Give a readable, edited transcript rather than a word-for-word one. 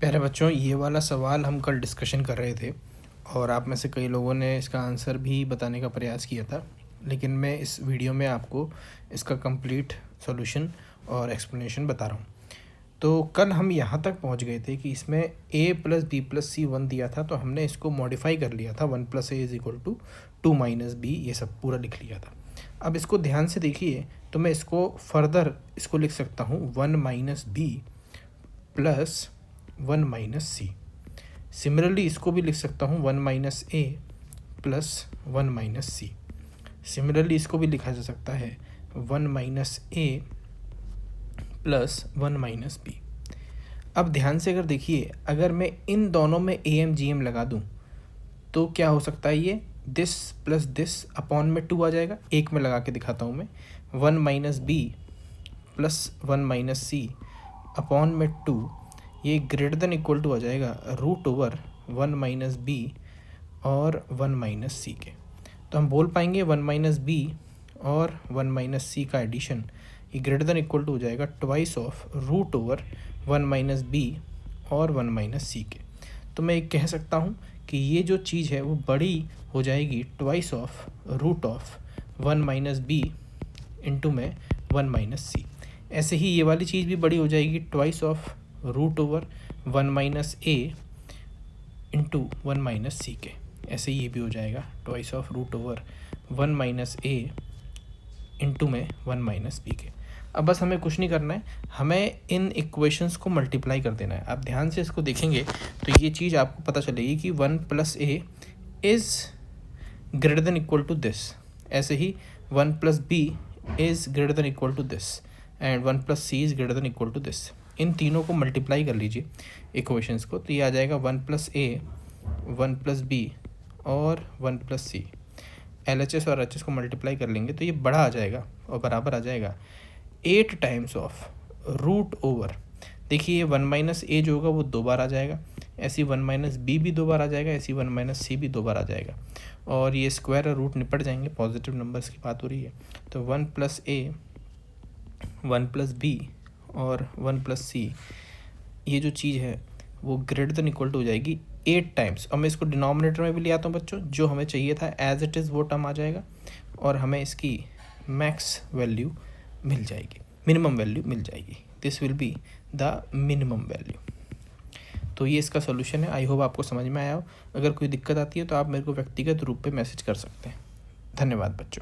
प्यारे बच्चों, ये वाला सवाल हम कल डिस्कशन कर रहे थे और आप में से कई लोगों ने इसका आंसर भी बताने का प्रयास किया था, लेकिन मैं इस वीडियो में आपको इसका कंप्लीट सॉल्यूशन और एक्सप्लेनेशन बता रहा हूँ। तो कल हम यहाँ तक पहुँच गए थे कि इसमें a प्लस बी प्लस सी 1 दिया था, तो हमने इसको मॉडिफाई कर लिया था 1 plus a is equal to 2 minus b, ये सब पूरा लिख लिया था। अब इसको ध्यान से देखिए तो मैं इसको फर्दर इसको लिख सकता हूँ 1 माइनस बी प्लस 1 माइनस सी। सिमिलरली इसको भी लिख सकता हूँ 1 माइनस ए प्लस 1 माइनस सी। सिमिलरली इसको भी लिखा जा सकता है 1 माइनस ए प्लस 1 माइनस बी। अब ध्यान से अगर देखिए, अगर मैं इन दोनों में ए एम जी एम लगा दूँ तो क्या हो सकता है, ये दिस प्लस दिस अपॉन में 2 आ जाएगा। एक में लगा के दिखाता हूँ मैं, 1 माइनस बी प्लस 1 माइनस सी अपॉन में 2, ये ग्रेटर देन इक्वल टू आ जाएगा रूट ओवर 1 माइनस बी और 1 माइनस सी के। तो हम बोल पाएंगे 1 माइनस बी और 1 माइनस सी का एडिशन ये ग्रेटर देन इक्वल टू हो जाएगा twice of root over 1 minus b और 1 माइनस सी के। तो मैं एक कह सकता हूँ कि ये जो चीज़ है वो बड़ी हो जाएगी twice of root of 1 minus b into में 1 माइनस सी। ऐसे ही ये वाली चीज़ भी बड़ी हो जाएगी twice of root over 1 minus a into 1 minus c के। ऐसे ही ये भी हो जाएगा twice of root over 1 minus a into में 1 माइनस बी के। अब बस हमें कुछ नहीं करना है, हमें इन इक्वेशंस को मल्टीप्लाई कर देना है। आप ध्यान से इसको देखेंगे तो ये चीज़ आपको पता चलेगी कि 1 plus a is greater than equal to this. ऐसे ही 1 plus b is greater than equal to this and 1 plus c is greater than equal to this. इन तीनों को मल्टीप्लाई कर लीजिए इक्वेशंस को, तो ये आ जाएगा 1 प्लस ए 1 प्लस बी और 1 प्लस सी। LHS और HS को मल्टीप्लाई कर लेंगे तो ये बड़ा आ जाएगा और बराबर आ जाएगा 8 टाइम्स ऑफ रूट ओवर। देखिए 1 माइनस ए जो होगा वो 2 बार आ जाएगा, ऐसी 1 माइनस बी भी 2 बार आ जाएगा, ऐसी 1 माइनस सी भी 2 बार आ जाएगा और ये स्क्वायर और रूट निपट जाएंगे। पॉजिटिव नंबर्स की बात हो रही है, तो 1 प्लस ए 1 प्लस बी और 1 प्लस सी, ये जो चीज़ है वो ग्रेटर देन इक्वल टू हो जाएगी 8 टाइम्स। और मैं इसको डिनोमिनेटर में भी ले आता हूँ बच्चों, जो हमें चाहिए था एज इट इज़ वो टर्म आ जाएगा और हमें इसकी मैक्स वैल्यू मिल जाएगी, मिनिमम वैल्यू मिल जाएगी। This will be the minimum value. तो ये इसका सोल्यूशन है। आई होप आपको समझ में आया हो। अगर कोई दिक्कत आती है तो आप मेरे को व्यक्तिगत रूप पे मैसेज कर सकते हैं। धन्यवाद बच्चों।